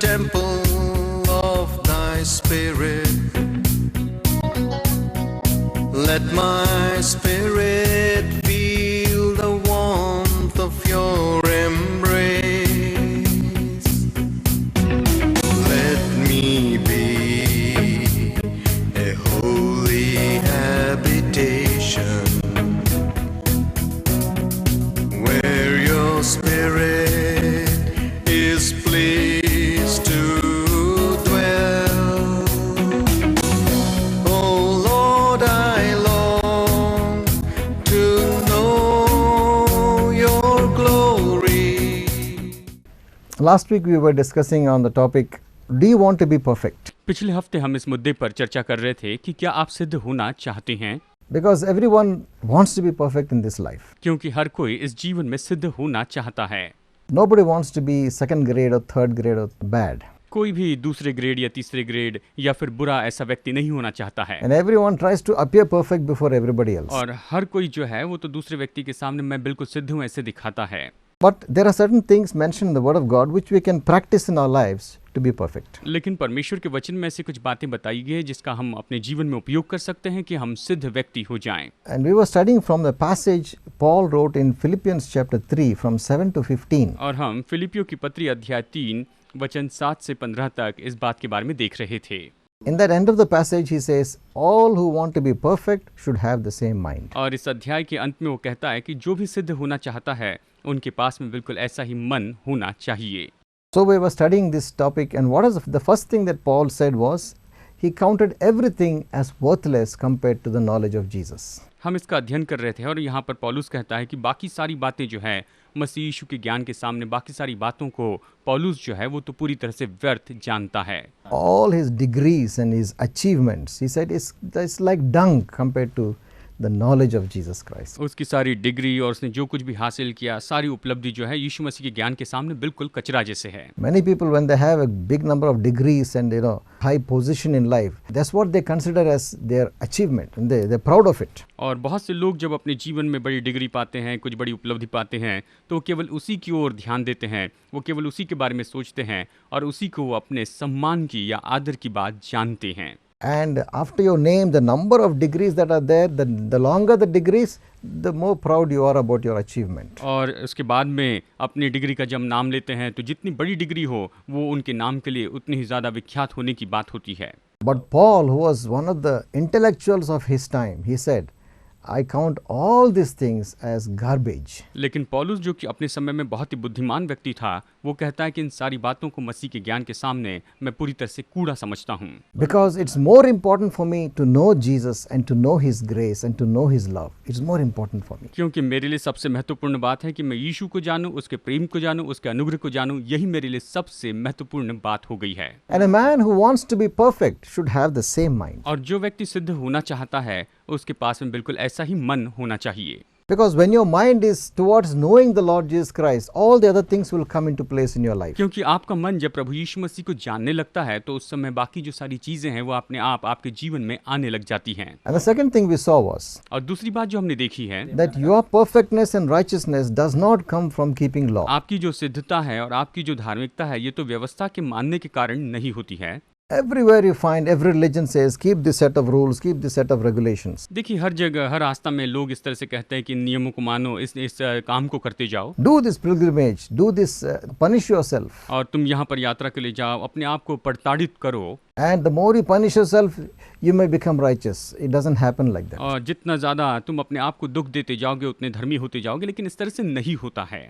temple of thy spirit. Let my spirit feel the warmth of your embrace. Let me be a holy habitation where your spirit is pleased to dwell. Oh Lord, I long to know your glory. Last week we were discussing on the topic, do you want to be perfect? पिछले हफ्ते हम इस मुद्दे पर चर्चा कर रहे थे कि क्या आप सिद्ध होना चाहते हैं, Because everyone wants to be perfect in this life. क्योंकि हर कोई इस जीवन में सिद्ध होना चाहता है। Nobody wants to be second grade or third grade or bad. कोई भी दूसरे ग्रेड या तीसरे ग्रेड या फिर बुरा ऐसा व्यक्ति नहीं होना चाहता है। And everyone tries to appear perfect before everybody else. और हर कोई जो है वो तो दूसरे व्यक्ति के सामने मैं बिल्कुल सिद्ध हूँ ऐसे दिखाता है। But there are certain things mentioned in the Word of God which we can practice in our lives to be perfect. लेकिन परमेश्वर के वचन में ऐसी कुछ बातें बताई गई है जिसका हम अपने जीवन में उपयोग कर सकते हैं कि हम सिद्ध व्यक्ति हो जाएं। And we were studying from the passage Paul wrote in Philippians chapter 3 from 7 to 15. और हम फिलिपियों की पत्री अध्याय 3 वचन 7 से 15 तक इस बात के बारे में देख रहे थे। In that end of the passage he says, all who want to be perfect should have the same mind. और इस अध्याय के अंत में वो कहता है कि जो भी सिद्ध होना चाहता है उनके पास में बिल्कुल ऐसा ही मन होना चाहिए। So we were studying this topic, and what is the first thing that Paul said was, he counted everything as worthless compared to the knowledge of Jesus. हम इसका अध्ययन कर रहे थे और यहाँ पर पौलुस कहता है कि बाकी सारी बातें जो है मसीह यीशु के ज्ञान के सामने बाकी सारी बातों को पौलुस जो है वो तो पूरी तरह से व्यर्थ जानता है। All his degrees and his achievements, he said, it's like dung compared to the knowledge of Jesus Christ. उसकी सारी डिग्री और उसने जो कुछ भी हासिल किया सारी उपलब्धि जो है यीशु मसीह के ज्ञान के सामने बिल्कुल कचरा जैसे है। Many people, when they have a big number of degrees and high position in life, that's what they consider as their achievement, and they're proud of it. और बहुत से लोग जब अपने जीवन में बड़ी डिग्री पाते हैं, कुछ बड़ी उपलब्धि पाते हैं, तो केवल उसी की ओर ध्यान देते हैं, वो केवल उसी के बारे में सोचते हैं और उसी को वो अपने सम्मान की या आदर की बात जानते हैं। And after you name the number of degrees that are there, the longer the degrees, the more proud you are about your achievement. और उसके बाद में अपनी डिग्री का जब नाम लेते हैं तो जितनी बड़ी डिग्री हो वो उनके नाम के लिए उतनी ही ज़्यादा विख्यात होने की बात होती है। But Paul, who was one of the intellectuals of his time, he said, I count all these things as garbage. लेकिन पौलुस जो कि अपने समय में बहुत ही बुद्धिमान व्यक्ति था वो कहता है कि इन सारी बातों को मसीह के ज्ञान के सामने मैं पूरी तरह से कूड़ा समझता हूँ। Because it's more important for me to know Jesus and to know His grace and to know His love. It's more important for me. क्योंकि मेरे लिए सबसे महत्वपूर्ण बात है कि मैं यीशु को जानूं, उसके प्रेम को जानूं, उसके अनुग्रह को जानूं, यही मेरे लिए सबसे महत्वपूर्ण बात हो गई है। And a man who wants to be perfect should have the same mind. और जो व्यक्ति सिद्ध होना चाहता है उसके पास में बिल्कुल ऐसा ही मन होना चाहिए। Because when your mind is towards knowing the Lord Jesus Christ, all the other things will come into place in your life. क्योंकि आपका मन जब प्रभु यीशु मसीह को जानने लगता है तो उस समय बाकी जो सारी चीजें हैं वो अपने आप आपके जीवन में आने लग जाती हैं। And the second thing we saw was और दूसरी बात जो हमने देखी है that your perfectness and righteousness does not come from keeping law. आपकी जो सिद्धता है और आपकी जो धार्मिकता है ये तो व्यवस्था के मानने के कारण नहीं होती है। Everywhere you find, every religion says, keep this set of rules, keep this set of regulations. देखिए हर जगह हर आस्था में लोग इस तरह से कहते हैं कि इन नियमों को मानो, इस काम को करते जाओ। Do this pilgrimage, do this, punish yourself. और तुम यहाँ पर यात्रा के लिए जाओ, अपने आप को प्रताड़ित करो। And the more you punish yourself, you may become righteous. It doesn't happen like that. और जितना ज़्यादा तुम अपने आप को दुख देते जाओगे उतने धर्मी होते जाओगे, लेकिन इस तरह से नहीं होता है।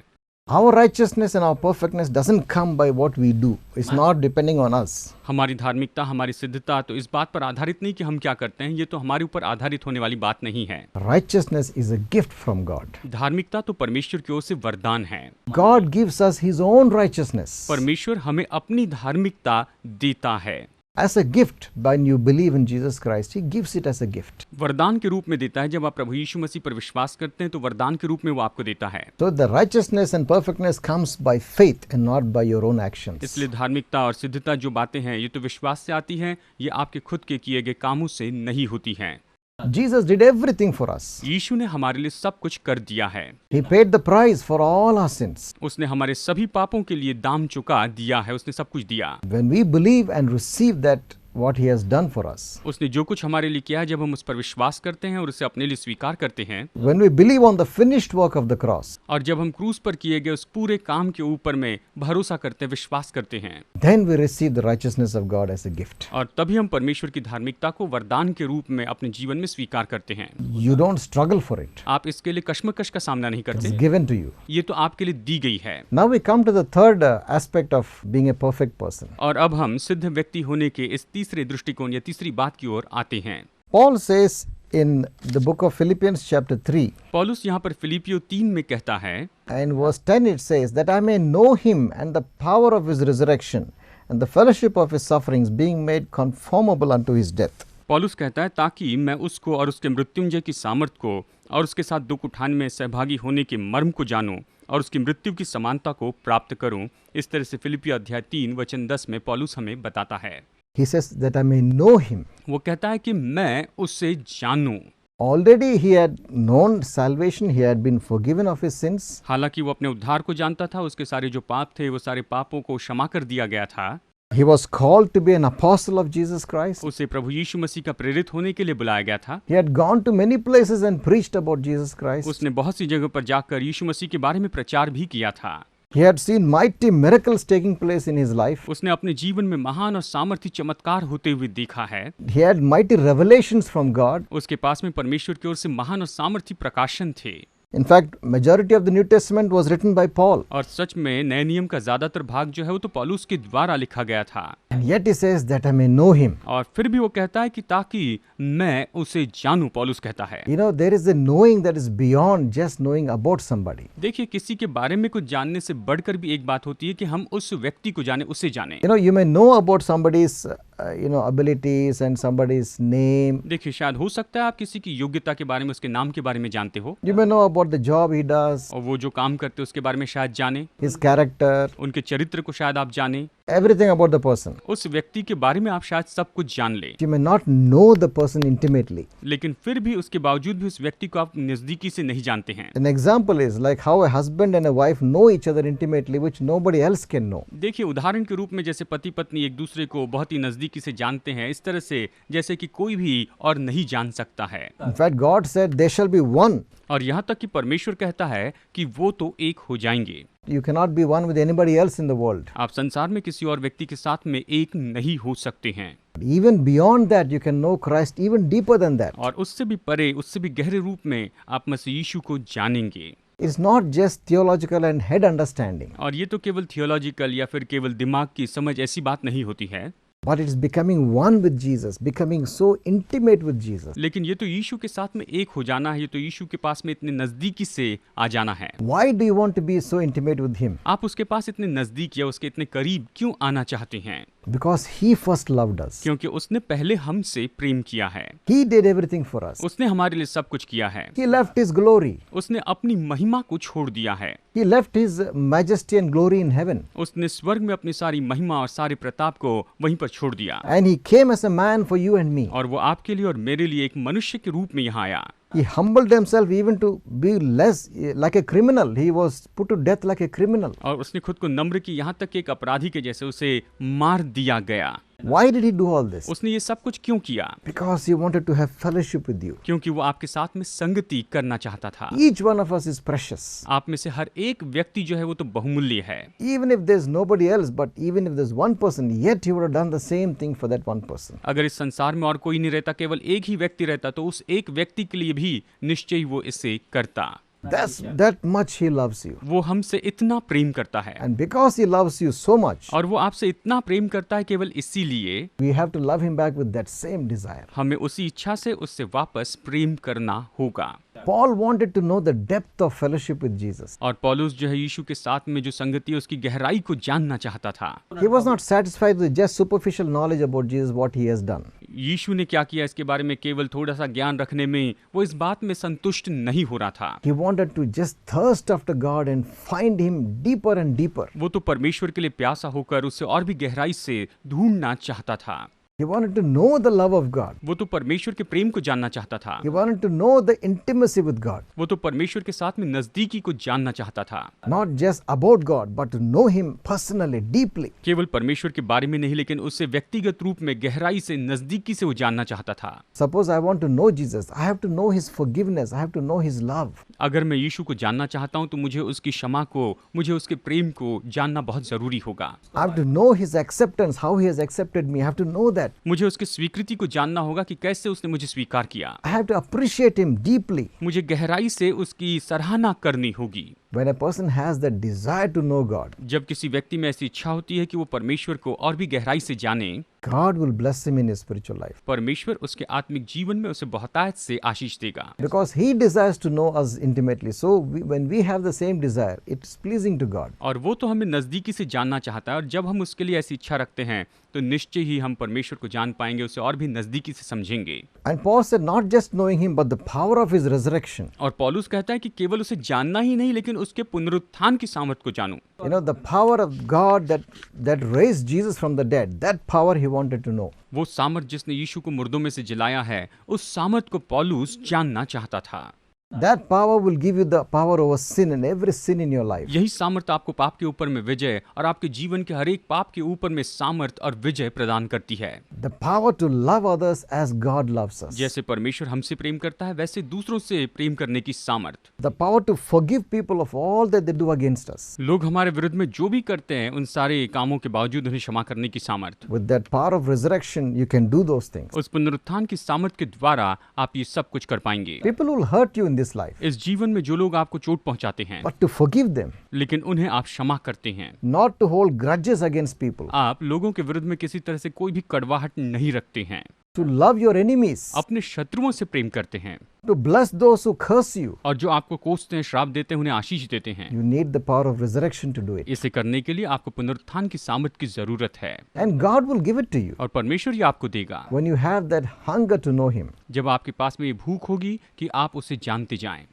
Our righteousness and our perfectness doesn't come by what we do. It's not depending on us. हमारी धार्मिकता, हमारी सिद्धता तो इस बात पर आधारित नहीं कि हम क्या करते हैं, ये तो हमारे ऊपर आधारित होने वाली बात नहीं है। Righteousness is a gift from God. धार्मिकता तो परमेश्वर की ओर से वरदान है। God gives us His own righteousness परमेश्वर हमें अपनी धार्मिकता देता है। as a gift. When you believe in Jesus Christ, He gives it as a gift. वरदान के रूप में देता है। जब आप प्रभु यीशु मसीह पर विश्वास करते हैं तो वरदान के रूप में वो आपको देता है। So the righteousness and perfectness comes by faith and not by your own actions. इसलिए धार्मिकता और सिद्धता जो बातें हैं ये तो विश्वास से आती हैं, ये आपके खुद के किए गए कामों से नहीं होती हैं। Jesus did everything for us. यीशु ने हमारे लिए सब कुछ कर दिया है। He paid the price for all our sins. उसने हमारे सभी पापों के लिए दाम चुका दिया है, उसने सब कुछ दिया। When we believe and receive that what he has done for us, उसने जो कुछ हमारे लिए किया है, जब हम उस पर विश्वास करते हैं और उसे अपने लिए स्वीकार करते हैं, when we believe on the finished work of the cross, और जब हम क्रूस पर किए गए उस पूरे काम के ऊपर में भरोसा करते हैं, विश्वास करते हैं, then we receive the righteousness of God as a gift. और तभी हम परमेश्वर की धार्मिकता को वरदान के रूप में अपने जीवन में स्वीकार करते हैं। You don't struggle for it. आप इसके लिए कश्मकश का सामना नहीं It's करते, given to you. ये तो आपके लिए दी गई है। Now we come to the third aspect of being a perfect person. और अब हम सिद्ध व्यक्ति होने के इस तीसरे दृष्टिकोण या तीसरी बात की ओर आते हैं। Paul says in the book of Philippians chapter 3 पौलुस यहाँ पर फिलिपियो 3 में कहता है, and verse 10 it says that I may know him and the power of his resurrection and the fellowship of his sufferings, being made conformable unto his death. पौलुस कहता है, ताकि मैं उसको और उसके मृत्युंजय की सामर्थ को और उसके साथ दुख उठाने में सहभागी होने के मर्म को जानूं और उसकी मृत्यु की समानता को प्राप्त करूं। इस तरह से फिलिपियो अध्याय 3 वचन 10 में पौलुस हमें बताता है। He says that I may know him. वो कहता है कि मैं उसे जानूं। Already he had known salvation, he had been forgiven of his sins. हालांकि वो अपने उद्धार को जानता था, उसके सारे जो पाप थे वो सारे पापों को क्षमा कर दिया गया था। He was called to be an apostle of Jesus Christ. उसे प्रभु यीशु मसीह का प्रेरित होने के लिए बुलाया गया था। He had gone to many places and preached about Jesus Christ. उसने बहुत सी जगह पर जाकर यीशु मसीह के बारे में प्रचार भी किया था। He had seen mighty miracles taking place in his life. उसने अपने जीवन में महान और सामर्थी चमत्कार होते हुए देखा है। He had mighty revelations from God. उसके पास में परमेश्वर की ओर से महान और सामर्थी प्रकाशन थे। In fact, majority of the New Testament was written by Paul. और सच में नए नियम का ज्यादातर भाग जो है वो तो पौलुस के द्वारा लिखा गया था। And yet he says that I may know him. और फिर भी वो कहता है कि ताकि मैं उसे जानूं, पौलुस कहता है। You know, there is a knowing that is beyond just knowing about somebody. देखिए, किसी के बारे में कुछ जानने से बढ़कर भी एक बात होती है कि हम उस व्यक्ति को जाने, उसे जाने। You know, you may know about somebody's abilities and somebody's name. देखिए, शायद हो सकता है आप किसी की योग्यता के बारे में, उसके नाम के बारे में जानते हो, You may know about the job he does, और वो जो काम करते हैं उसके बारे में शायद जाने, his character, उनके चरित्र को शायद आप जाने, everything about the person. उस व्यक्ति के बारे में आप शायद सब कुछ जान ले, You may not know the person intimately. लेकिन फिर भी उसके बावजूद भी उस व्यक्ति को आप नजदीकी से नहीं जानते हैं। An example is like how a husband and a wife know each other intimately, which nobody else can know. देखिए, उदाहरण के रूप में जैसे पति पत्नी एक दूसरे को बहुत ही नजदीकी से जानते हैं, इस तरह से जैसे कि कोई भी और नहीं जान सकता है। In fact, God said they shall be one. और यहाँ तक कि परमेश्वर कहता है कि वो तो एक हो जाएंगे। You cannot be one with anybody else in the world. आप संसार में किसी और व्यक्ति के साथ में एक नहीं हो सकते हैं। Even beyond that, you can know Christ even deeper than that. और उससे भी परे, उससे भी गहरे रूप में आप मसीह यीशु को जानेंगे। It's not just theological and head understanding, और ये तो केवल थियोलॉजिकल या फिर केवल दिमाग की समझ ऐसी बात नहीं होती है, but it's becoming one with Jesus, becoming so intimate with Jesus. लेकिन ये तो यीशु के साथ में एक हो जाना है, ये तो यीशु के पास में इतने नजदीकी से आ जाना है। Why do you want to be so intimate with him? आप उसके पास इतने नजदीक या उसके इतने करीब क्यों आना चाहते हैं? Because he first loved us. क्योंकि उसने पहले हमसे प्रेम किया है। He did everything for us. उसने हमारे लिए सब कुछ किया है। He left his glory. उसने अपनी महिमा को छोड़ दिया है। He left his majesty and glory in heaven. उसने स्वर्ग में अपनी सारी महिमा और सारे प्रताप को वहीं पर छोड़ दिया। And he came as a man for you and me. और वो आपके लिए और मेरे लिए एक मनुष्य के रूप में यहाँ आया। He humbled himself even to be less like a criminal. He was put to death like a criminal. और उसने खुद को नम्र की, यहाँ तक कि एक अपराधी के जैसे उसे मार दिया गया। Why did he do all this? उसने ये सब कुछ क्यों किया? Because he wanted to have fellowship with you. क्योंकि वो आपके साथ में संगति करना चाहता था। Each one of us is precious. आप में से हर एक व्यक्ति जो है वो तो बहुमूल्य है। Even if there's nobody else, but even if there's one person, yet he would have done the same thing for that one person. अगर इस संसार में और कोई नहीं रहता, केवल एक ही व्यक्ति रहता, तो उस एक व्यक्ति के लिए भी निश्चय ही वो इसे करता। That much he loves you. वो हमसे इतना प्रेम करता है, And because he loves you so much, और वो आपसे इतना प्रेम करता है, केवल इसीलिए we have to love him back with that same desire. हमें उसी इच्छा से उससे वापस प्रेम करना होगा। Paul wanted to know the depth of fellowship with Jesus. और पौलुस जो है यीशु के साथ में जो संगति है उसकी गहराई को जानना चाहता था। He was not satisfied with just superficial knowledge about Jesus, what he has done. यीशु ने क्या किया इसके बारे में केवल थोड़ा सा ज्ञान रखने में वो इस बात में संतुष्ट नहीं हो रहा था। He wanted to just thirst after God and find him deeper and deeper. वो तो परमेश्वर के लिए प्यासा होकर उसे और भी गहराई से ढूंढना चाहता था। He wanted to know the love of God. वो तो परमेश्वर के प्रेम को जानना चाहता था। He wanted to know the intimacy with God. वो तो परमेश्वर के साथ में नजदीकी को जानना चाहता था। Not just about God, but to know Him personally, deeply. केवल परमेश्वर के बारे में नहीं, लेकिन उससे व्यक्तिगत रूप में गहराई से, नजदीकी से वो जानना चाहता था। Suppose I want to know Jesus. I have to know His forgiveness. I have to know His love. अगर मैं यीशु को जानना चाहता हूं तो मुझे उसकी क्षमा को, मुझे उसके प्रेम को जानना बहुत जरूरी होगा। I have to know His acceptance, how He has accepted me. I have to know that. मुझे उसकी स्वीकृति को जानना होगा कि कैसे उसने मुझे स्वीकार किया। I have to appreciate Him deeply. मुझे गहराई से उसकी सराहना करनी होगी। When a person has the desire to know God, जब किसी व्यक्ति में ऐसी इच्छा होती है कि वो परमेश्वर को और भी गहराई से जाने, God will bless him in his spiritual life. परमेश्वर उसके आत्मिक जीवन में उसे बहुतायत से आशीष देगा। Because He desires to know us intimately. So when we have the same desire, it's pleasing to God. और वो तो हमें नजदीकी से जानना चाहता है, और जब हम उसके लिए ऐसी इच्छा रखते हैं तो निश्चय ही हम परमेश्वर को जान पाएंगे, उसे और भी नजदीकी से समझेंगे। And Paul said, not just knowing Him, but the power of His resurrection. और पौलुस कहता है कि केवल उसे जानना ही नहीं, लेकिन उसके पुनरुत्थान की सामर्थ को जानूं। You know, the power of God that raised Jesus from the dead, that power he wanted to know. वो सामर्थ जिसने यीशु को मुर्दों में से जिलाया है, उस सामर्थ को पौलुस जानना चाहता था। That power will give you the power over sin and every sin in your life. यही सामर्थ आपको पाप के ऊपर में विजय और आपके जीवन के हर एक पाप के ऊपर में सामर्थ और विजय प्रदान करती है। The power to love others as God loves us. जैसे परमेश्वर हमसे प्रेम करता है, वैसे दूसरों से प्रेम करने की सामर्थ। The power to forgive people of all that they do against us. लोग हमारे विरुद्ध में जो भी करते हैं, उन सारे कामों के बावजूद उन्हें क्षमा करने की सामर्थ। With that power of resurrection, you can do those things. उस पुनरुत्थान की सामर्थ के द्वारा आप ये सब कुछ कर पाएंगे। People will hurt you in this life, इस जीवन में जो लोग आपको चोट पहुंचाते हैं, but to forgive them, लेकिन उन्हें आप क्षमा करते हैं। not to hold grudges against people, आप लोगों के विरुद्ध में किसी तरह से कोई भी कड़वाहट नहीं रखते हैं। to love your enemies, अपने शत्रुओं से प्रेम करते हैं, to bless those who curse you. और जो आपको कोसते हैं, श्राप देते हैं, उन्हें आशीष देते हैं। You need the power of resurrection to do it. इसे करने के लिए आपको पुनरुत्थान की सामर्थ की जरूरत है, And God will give it to you और परमेश्वर ही आपको देगा when you have that hunger to know Him. जब आपके पास में ये भूख होगी कि आप उसे जानते जाएं,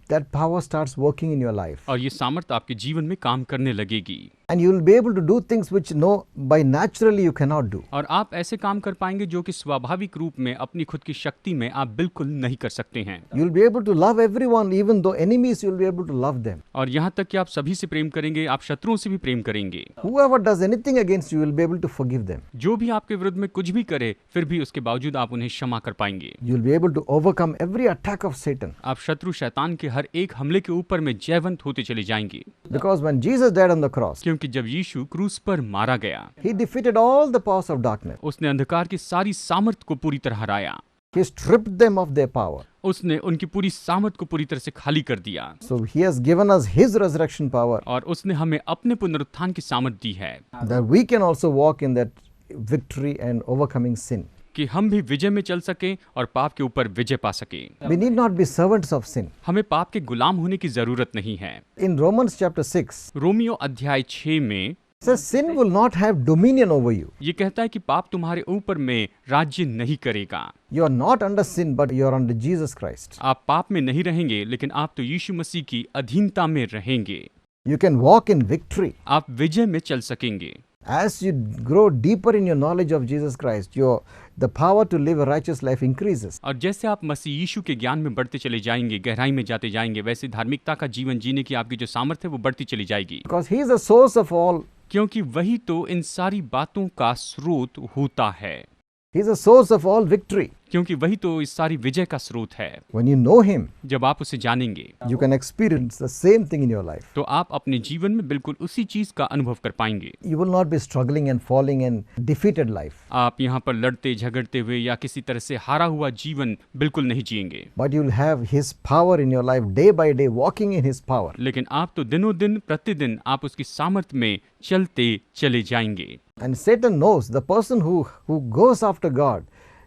That power starts working in your life. और ये सामर्थ आपके जीवन में काम करने लगेगी, And you will be able to do things which by naturally you cannot do. और आप ऐसे काम कर पाएंगे जो कि स्वाभाविक रूप में अपनी खुद की शक्ति में आप बिल्कुल नहीं कर सकते हैं। You will be able to love everyone, even though enemies, you will be able to love them. और यहाँ तक कि आप सभी से प्रेम करेंगे, आप शत्रुओं से भी प्रेम करेंगे। Whoever does anything against you, you will be able to forgive them. जो भी आपके विरुद्ध में कुछ भी करे, फिर भी उसके बावजूद आप उन्हें क्षमा कर पाएंगे। You will be able to overcome every attack of Satan. आप शत्रु शैतान के हर एक हमले के ऊपर में जयवंत होते चले जाएंगे, Because when Jesus died on the cross, क्योंकि जब यीशु क्रूस पर मारा गया, He defeated all the powers of darkness. उसने अंधकार की सारी सामर्थ को पूरी तरह हराया। He stripped them of their power. उसने उनकी पूरी सामर्थ को पूरी तरह से खाली कर दिया, So He has given us His resurrection power, और उसने हमें अपने पुनरुत्थान की सामर्थ दी है that we can also walk in that victory and overcoming sin. कि हम भी विजय में चल सकें और पाप के ऊपर विजय पा सकें। We need not be servants of sin. हमें पाप के गुलाम होने की जरूरत नहीं है। In Romans chapter 6, रोमियो अध्याय 6 में it says sin will not have dominion over you. ये कहता है कि पाप तुम्हारे ऊपर में राज्य नहीं करेगा। You are not under sin, but you are under Jesus Christ. आप पाप में नहीं रहेंगे, लेकिन आप तो यीशु मसीह की अधीनता में रहेंगे। You can walk in victory. आप विजय में चल सकेंगे। As you grow deeper in your knowledge of Jesus Christ, the power to live a righteous life increases. और जैसे आप मसीह यीशु के ज्ञान में बढ़ते चले जाएंगे, गहराई में जाते जाएंगे, वैसे धार्मिकता का जीवन जीने की आपकी जो सामर्थ्य है वो बढ़ती चली जाएगी, Because He is the source of all. क्योंकि वही तो इन सारी बातों का स्रोत होता है। He is the source of all victory. क्योंकि वही तो इस सारी विजय का स्रोत है। When you know Him, जब आप उसे जानेंगे, you can experience the same thing in your life. तो आप अपने जीवन में बिल्कुल उसी चीज का अनुभव कर पाएंगे। You will not be struggling and falling and defeated life. आप यहाँ पर लड़ते झगड़ते हुए या किसी तरह से हारा हुआ जीवन बिल्कुल नहीं जिएंगे, But you will have His power in your life day by day, walking in His power. लेकिन आप तो दिनों दिन प्रतिदिन आप उसकी सामर्थ में चलते चले जाएंगे। And Satan knows, the person who goes after God,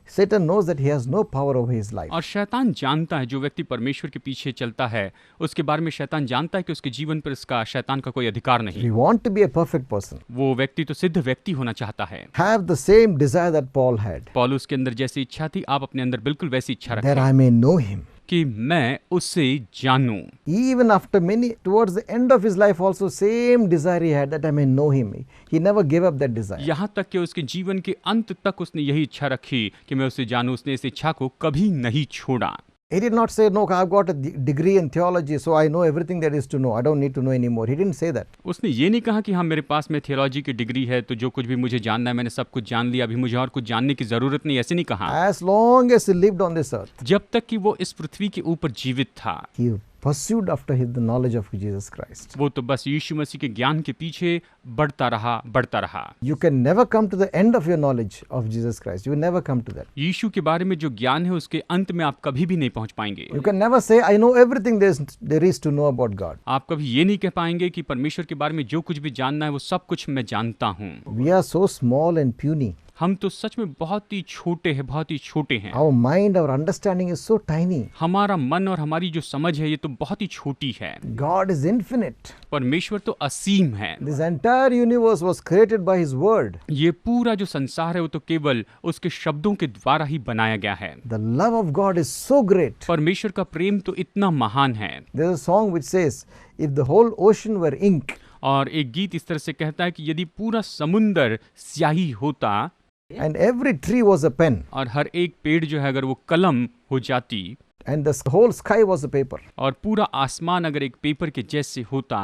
Satan knows that he has no power over his life. और शैतान जानता है, जो व्यक्ति परमेश्वर के पीछे चलता है उसके बारे में शैतान जानता है कि उसके जीवन पर इसका शैतान का कोई अधिकार नहीं। We want to be a perfect person. वो व्यक्ति तो सिद्ध व्यक्ति होना चाहता है। Have the same desire that Paul had, पौलुस के अंदर जैसी इच्छा थी, आप अपने अंदर बिल्कुल वैसी इच्छा that रखें I may know Him. कि मैं उसे जानूं। Even after many, towards the end of his life also, same desire he had, that I may know him. He never gave up that desire. यहाँ तक कि उसके जीवन के अंत तक उसने यही इच्छा रखी कि मैं उसे जानूं। उसने इस इच्छा को कभी नहीं छोड़ा। He did not say, no, I've got a degree in theology, so I know everything there is to know. I don't need to know anymore. He didn't say that. उसने ये नहीं कहा कि हाँ मेरे पास में थियोलॉजी की डिग्री है तो जो कुछ भी मुझे जानना है मैंने सब कुछ जान लिया, अभी मुझे और कुछ जानने की जरूरत नहीं। ऐसे नहीं कहा। As long as he lived on this earth, जब तक कि वो इस पृथ्वी के ऊपर जीवित था, he pursued after the knowledge of Jesus Christ. वो तो बस यीशु मसीह के ज्ञान के पीछे बढ़ता रहा। You can never come to the end of your knowledge of Jesus Christ. You will never come to that. यीशु के बारे में जो ज्ञान है उसके अंत में आप कभी भी नहीं पहुंच पाएंगे। You can never say, I know everything there is to know about God. आप कभी ये नहीं कह पाएंगे कि परमेश्वर के बारे में जो कुछ भी जानना है वो सब कुछ मैं जानता हूँ। We are so small and puny. हम तो सच में बहुत ही छोटे हैं। Our mind, our understanding is so tiny. हमारा मन और हमारी जो समझ है ये तो बहुत ही छोटी है। God is infinite. परमेश्वर तो असीम है। This entire universe was created by His word. ये पूरा जो संसार है वो तो केवल उसके शब्दों के द्वारा ही बनाया गया है। The love of God is so great. परमेश्वर का प्रेम तो इतना महान है। There's a song which says, if the whole ocean were ink, और एक गीत इस तरह से कहता है कि यदि पूरा समुंदर स्याही होता and every tree was a pen, और हर एक पेड़ जो है अगर वो कलम हो जाती and the whole sky was a paper, और पूरा आसमान अगर एक पेपर के जैसे होता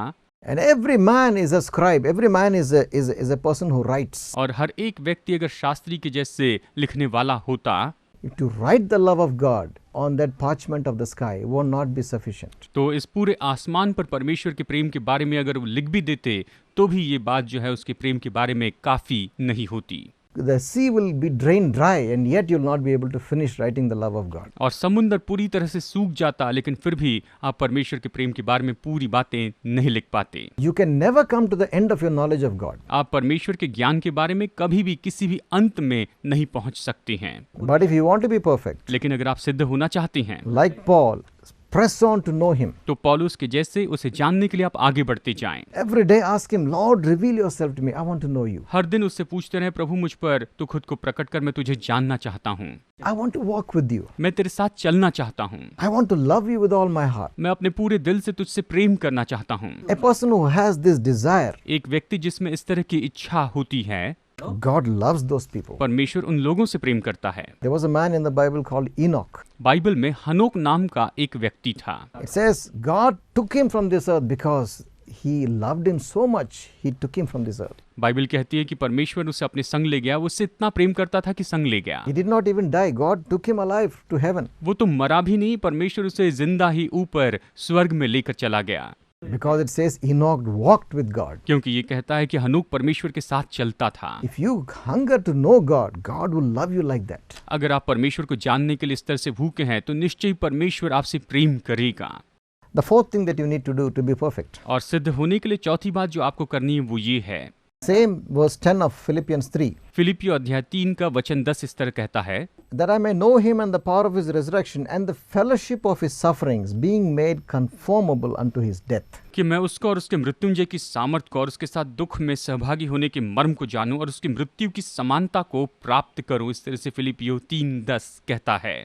and every man is a scribe, every man is a person who writes. और हर एक व्यक्ति अगर शास्त्री के जैसे लिखने वाला होता, To write the love of God on that parchment of the sky would not be sufficient. तो इस पूरे आसमान पर परमेश्वर के प्रेम के बारे में अगर वो लिख भी देते तो भी ये बात जो है उसके प्रेम के बारे में काफी नहीं होती। The sea will be drained dry and yet you'll not be able to finish writing the love of God. और समुंदर पूरी तरह से सूख जाता लेकिन फिर भी आप परमेश्वर के प्रेम के बारे में पूरी बातें नहीं लिख पाते। You can never come to the end of your knowledge of God. आप परमेश्वर के ज्ञान के बारे में कभी भी किसी भी अंत में नहीं पहुंच सकते हैं। But if you want to be perfect, लेकिन अगर आप सिद्ध होना चाहते हैं, like Paul, press on to know Him. तो पौलुस के जैसे उसे जानने के लिए आप आगे बढ़ते जाएं। Every day ask Him, Lord, reveal yourself to me. I want to know you. हर दिन उससे पूछते रहें, प्रभु मुझ पर तू खुद को प्रकट कर, मैं तुझे जानना चाहता हूँ। I want to walk with you. मैं तेरे साथ चलना चाहता हूँ। I want to love you with all my heart. मैं अपने पूरे दिल से तुझसे प्रेम करना चाहता हूँ। A person who has this desire, एक व्यक्ति जिसमें इस तरह की इच्छा होती है, God loves those people. परमेश्वर उन लोगों से प्रेम करता है। There was a man in the Bible called Enoch. Bible में हनोक नाम का एक व्यक्ति था। It says God took him from this earth because He loved him so much. He took him from this earth. Bible कहती है कि परमेश्वर उसे अपने संग ले गया, वो उससे इतना प्रेम करता था कि संग ले गया। He did not even die. God took him alive to heaven. वो तो मरा भी नहीं, परमेश्वर उसे जिंदा ही ऊपर स्वर्ग में लेकर चला गया। Because it says Enoch walked with God. क्योंकि ये कहता है कि हनोक परमेश्वर के साथ चलता था। If you hunger to know God, God will love you like that. अगर आप परमेश्वर को जानने के लिए इस तरह से भूखे हैं तो निश्चय ही परमेश्वर आपसे प्रेम करेगा। The fourth thing that you need to do to be perfect. और सिद्ध होने के लिए चौथी बात जो आपको करनी है वो ये है। Same verse 10 of Philippians 3. फिलिपियो अध्याय 3 का वचन 10 इस तरह कहता है, That I may know Him and the power of His resurrection and the fellowship of His sufferings, being made conformable unto His death. कि मैं उसको और उसके मृत्युंजय की सामर्थ को और उसके साथ दुख में सहभागी होने के मर्म को जानूं और उसकी मृत्यु की समानता को प्राप्त करूं। इस तरह से फिलिपियो 3:10 कहता है।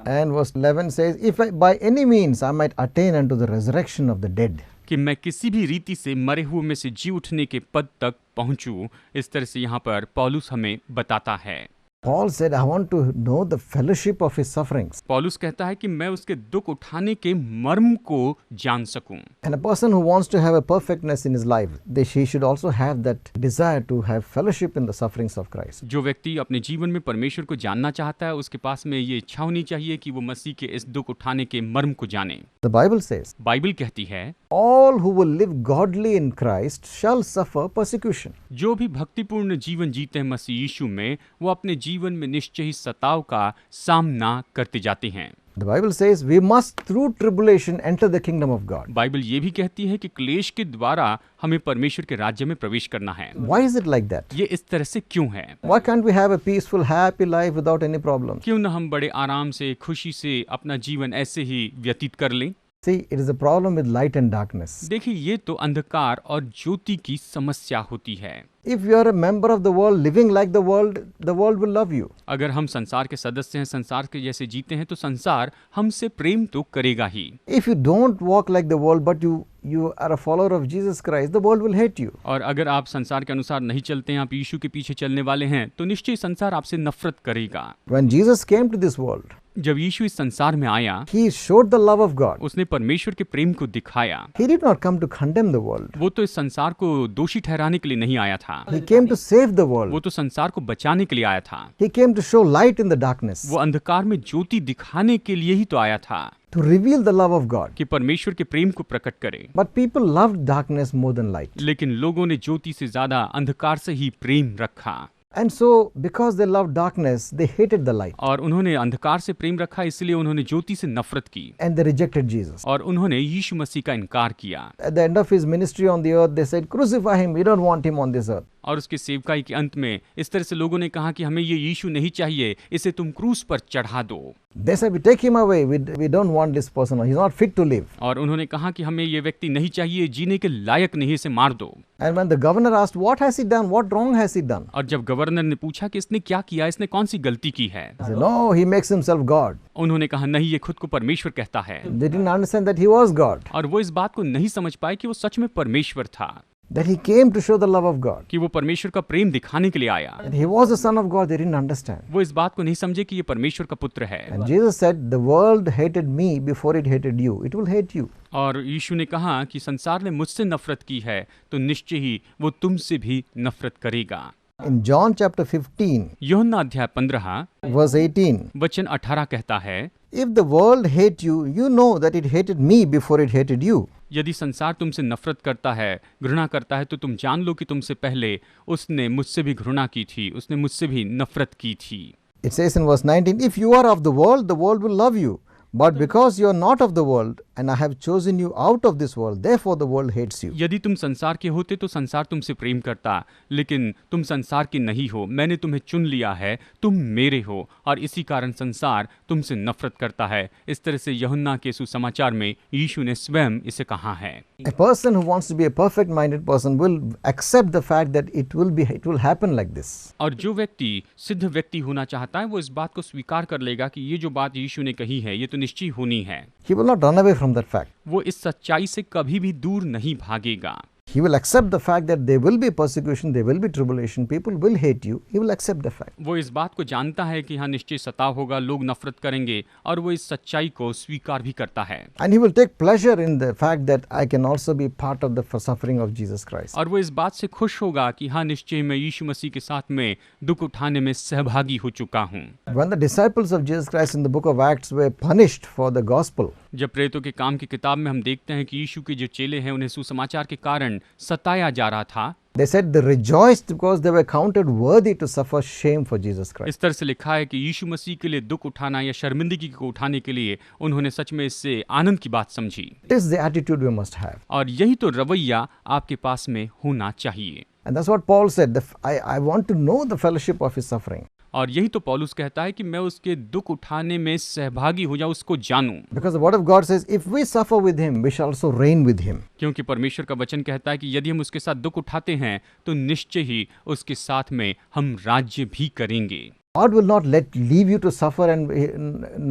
And verse 11 says, If by any means I might attain unto the resurrection of the dead. कि मैं किसी भी रीति से मरे हुए में से जी उठने के पद तक पहुंचूं। इस तरह से यहाँ पर पौलुस हमें बताता है। Paul said, I want to know the fellowship of His sufferings. पौलुस कहता है कि मैं उसके दुख उठाने के मर्म को जान सकूं। And a person who wants to have a perfectness in his life, he should also have that desire to have fellowship in the sufferings of Christ. जो व्यक्ति अपने जीवन में परमेश्वर को जानना चाहता है उसके पास में ये इच्छा होनी चाहिए कि वो मसीह के इस दुख उठाने के मर्म को जाने। The Bible says, बाइबल कहती है, all who will live godly in Christ shall suffer persecution. जो भी भक्तिपूर्ण जीवन जीते हैं मसीह यीशु में, वो अपने जीवन में निश्चय ही सताव का सामना करते जाते हैं। The Bible says we must through tribulation enter the kingdom of God. Bible ये भी कहती है कि क्लेश के द्वारा हमें परमेश्वर के राज्य में प्रवेश करना है। Why is it like that? ये इस तरह से क्यों है? Why can't we have a peaceful, happy life without any problem? क्यों न हम बड़े आराम से, खुशी से अपना जीवन ऐसे ही व्यतीत कर लें? See, it is a problem with light and darkness. देखिए, ये तो अंधकार और ज्योति की समस्या होती है। If you are a member of the world, living like the world will love you. अगर हम संसार के सदस्य हैं, संसार के जैसे जीते हैं, तो संसार हमसे प्रेम तो करेगा ही। If you don't walk like the world, but you are a follower of Jesus Christ, the world will hate you. और अगर आप संसार के अनुसार नहीं चलते हैं, आप यीशु के पीछे चलने वाले हैं, तो निश्चय संसार आपसे नफरत करेगा। When Jesus came to this world, जब यीशु इस संसार में आया, he showed the love of God. उसने परमेश्वर के प्रेम को दिखाया। He did not come to condemn the world. वो तो इस संसार को दोषी ठहराने के लिए नहीं आया था, He came to save the वो world. तो संसार को बचाने के लिए आया था। He came to show light in the darkness, वो अंधकार में ज्योति दिखाने के लिए ही तो आया था, to reveal the love of God. कि परमेश्वर के प्रेम को प्रकट करे। But people loved darkness more than light. लेकिन लोगों ने ज्योति से ज्यादा अंधकार से ही प्रेम रखा, And so, because they loved darkness, they hated the light. और उन्होंने अंधकार से प्रेम रखा, इसलिए उन्होंने ज्योति से नफरत की, And they rejected Jesus. और उन्होंने यीशु मसीह का इनकार किया। At the end of his ministry on the earth, they said, crucify him, we don't want him on this earth. और उसके सेवकाई के अंत में इस तरह से लोगों ने कहा कि हमें ये यीशु नहीं चाहिए, इसे तुम क्रूस पर चढ़ा दो। They said, we take him away, we don't want this person, he's not fit to live. और उन्होंने कहा कि हमें ये व्यक्ति नहीं चाहिए, जीने के लायक नहीं, इसे मार दो। And when the governor asked, what has he done, what wrong has he done? और जब गवर्नर ने पूछा कि इसने क्या किया, इसने कौन सी गलती की है, He said, no, he makes himself God. उन्होंने कहा नहीं, ये खुद को परमेश्वर कहता है। They didn't understand that he was God, और वो इस बात को नहीं समझ पाए कि वो सच में परमेश्वर था, that he came to show the love of God. कि वो परमेश्वर का प्रेम दिखाने के लिए आया। That he was the son of God, they didn't understand. वो इस बात को नहीं समझे कि ये परमेश्वर का पुत्र है। And Jesus said, the world hated me before it hated you. It will hate you. और यीशु ने कहा कि संसार ने मुझसे नफरत की है, तो निश्चय ही वो तुमसे भी नफरत करेगा। In John chapter 15, यूहन्ना अध्याय 15 verse 18, वचन 18 कहता है, if the world hate you, you know that it hated me before it hated you. यदि संसार तुमसे नफरत करता है, घृणा करता है, तो तुम जान लो कि तुमसे पहले उसने मुझसे भी घृणा की थी, उसने मुझसे भी नफरत की थी। It says in verse 19, if you are of the world will love you. But because you are not of the world, and I have chosen you out of this world, therefore the world hates you. यदि तुम संसार के होते तो संसार तुमसे प्रेम करता, लेकिन तुम संसार के नहीं हो, मैंने तुम्हें चुन लिया है, तुम मेरे हो, और इसी कारण संसार तुमसे नफरत करता है। इस तरह से यूहन्ना के सुसमाचार में यीशु ने स्वयं इसे कहा है। A person who wants to be a perfect minded person will accept the fact that it will happen like this. और जो व्यक्ति सिद्ध व्यक्ति होना चाहता है, वो इस बात को स्वीकार कर लेगा कि ये जो बात यीशु ने कही है, ये तो निश्चय होनी है। He will not run away from that fact. वो इस सच्चाई से कभी भी दूर नहीं भागेगा। He will accept the fact that there will be persecution, there will be tribulation, people will hate you. He will accept the fact. वो इस बात को जानता है कि हाँ, निश्चय सताव होगा, लोग नफरत करेंगे, और वो इस सच्चाई को स्वीकार भी करता है। And he will take pleasure in the fact that I can also be part of the suffering of Jesus Christ. और वो इस बात से खुश होगा कि हाँ, निश्चय मैं यीशु मसीह के साथ में दुख उठाने में सहभागी हो चुका हूँ। When the disciples of Jesus Christ in the book of Acts were punished for the gospel, जब प्रेरितों के काम की किताब में हम देखते हैं कि यीशु के जो चेले हैं, उन्हें सुसमाचार के कारण सताया जा रहा था, they said they rejoiced because they were counted worthy to suffer shame for Jesus Christ. इस तरह से लिखा है कि यीशु मसीह के लिए दुख उठाना या शर्मिंदगी को उठाने के लिए उन्होंने सच में इससे आनंद की बात समझी। It is the attitude we must have. और यही तो रवैया आपके पास में होना चाहिए। And that's what Paul said. I want to know the fellowship of his suffering. और यही तो पौलुस कहता है कि मैं उसके दुख उठाने में सहभागी हो जाऊं, उसको जानूं। Because the word of God says, if we suffer with him, we shall also reign with him. क्योंकि परमेश्वर का वचन कहता है कि यदि हम उसके साथ दुख उठाते हैं, तो निश्चय ही उसके साथ में हम राज्य भी करेंगे। God will not leave you to suffer and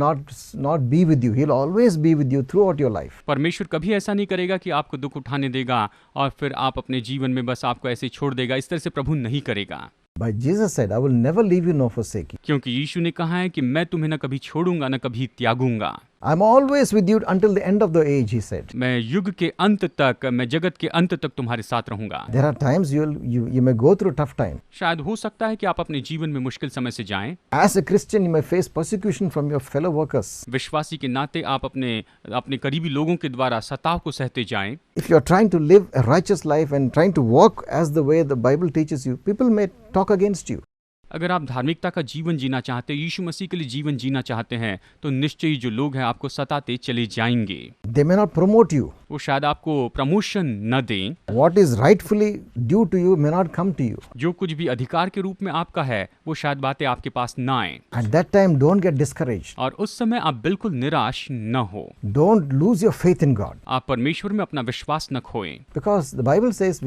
not be with you. He'll always be with you throughout your life. परमेश्वर कभी ऐसा नहीं करेगा कि आपको दुख उठाने देगा और फिर आप अपने जीवन में बस आपको ऐसे छोड़ देगा। इस तरह से प्रभु नहीं करेगा। But Jesus said, I will never leave you nor forsake you. क्योंकि यीशु ने कहा है कि मैं तुम्हें न कभी छोड़ूंगा न कभी त्यागूंगा। I'm always with you until the end of the age, he said. मैं युग के अंत तक, मैं जगत के अंत तक तुम्हारे साथ रहूंगा। There are times you may go through tough time. शायद हो सकता है कि आप अपने जीवन में मुश्किल समय से जाएं। As a Christian, you may face persecution from your fellow workers. विश्वासी के नाते आप अपने करीबी लोगों के द्वारा सताव को सहते जाएं। If you are trying to live a righteous life and trying to walk as the way the Bible teaches you, people may talk against you. अगर आप धार्मिकता का जीवन जीना चाहते हैं, यीशु मसीह के लिए जीवन जीना चाहते हैं, तो निश्चय ही जो लोग हैं आपको सताते चले जाएंगे। They may not promote you. वो शायद आपको प्रमोशन न दें। What is rightfully due to you may not come to you. जो कुछ भी अधिकार के रूप में आपका है, वो शायद बातें आपके पास ना आए। At that time, don't get discouraged. और उस समय आप बिल्कुल निराश न हो। Don't lose your faith in God. आप परमेश्वर में अपना विश्वास न खोएं, Because the Bible says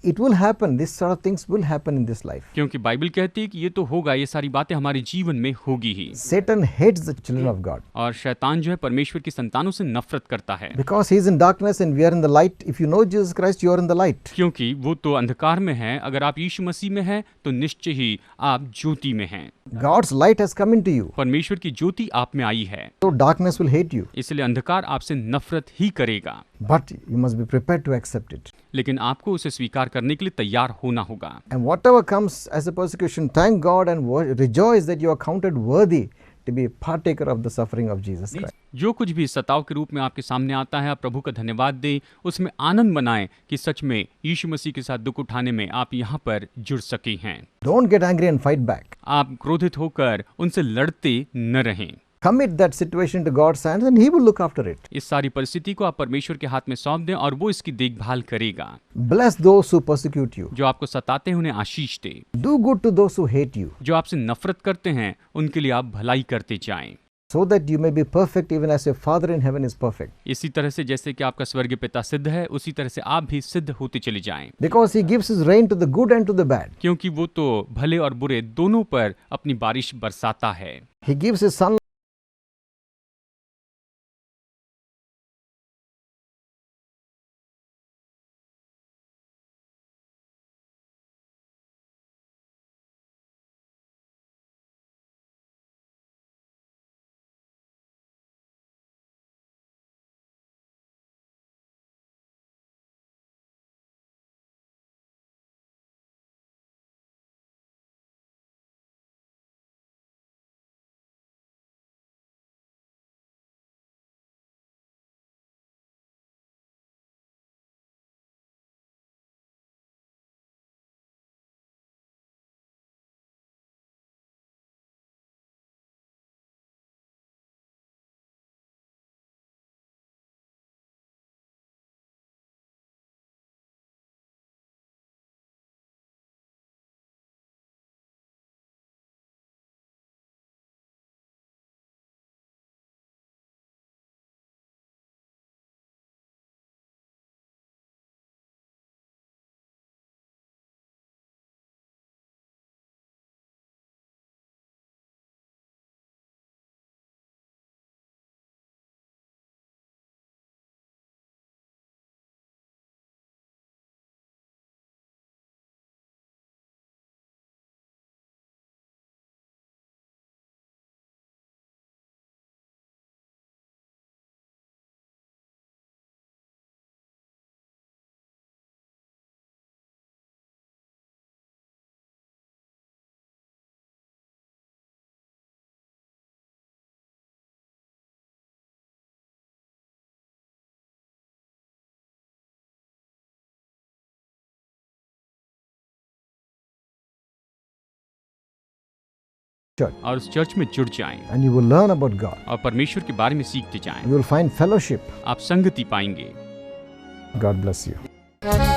it will happen. This sort of things will happen in this life. क्योंकि बाइबल कहती है कि ये तो होगा, ये सारी बातें हमारे जीवन में होगी ही। Satan hates the children of God. और शैतान जो है परमेश्वर की संतानों से नफरत करता है, Because he is in darkness and we are in the light. If you know Jesus Christ, you are in the light. क्योंकि वो तो अंधकार में है। अगर आप यीशु मसीह में हैं तो निश्चय ही आप ज्योति में हैं। God's light has come into you. परमेश्वर की ज्योति आप में आई है, So darkness will hate you. इसलिए अंधकार आपसे नफरत ही करेगा। But you must be prepared to accept it. लेकिन आपको उसे स्वीकार करने के लिए तैयार होना होगा। And whatever comes as a persecution, thank God and rejoice that you are counted worthy to be a partaker of the suffering of Jesus Christ. जो कुछ भी सताव के रूप में आपके सामने आता है, आप प्रभु का धन्यवाद दें, उसमें आनंद मनाएं कि सच में यीशु मसीह के साथ दुख उठाने में आप यहाँ पर जुड़ सके हैं। Don't get angry and fight back. आप क्रोधित होकर उनसे लड़ते न रहें। Commit that situation to God's hands and He will look after it. इस सारी परिस्थिति को आप परमेश्वर के हाथ में सौंप दें और वो इसकी देखभाल करेगा। Bless those who persecute you. जो आपको सताते हैं उन्हें आशीष दे। Do good to those who hate you, जो आपसे नफरत करते हैं उनके लिए आप भलाई करते जाएं। so that you may be perfect even as your Father in heaven is perfect. इसी तरह से जैसे कि आपका स्वर्गीय पिता सिद्ध है, उसी तरह से आप भी सिद्ध होते चले जाएं। Because He gives His rain to the good and to the bad. क्योंकि वो तो भले और बुरे दोनों पर अपनी बारिश बरसाता है। He gives His sun church और उस चर्च में जुड़ जाएं and you will learn about God. और परमेश्वर के बारे में सीखते जाएं। You will find fellowship. आप संगति पाएंगे। God bless you.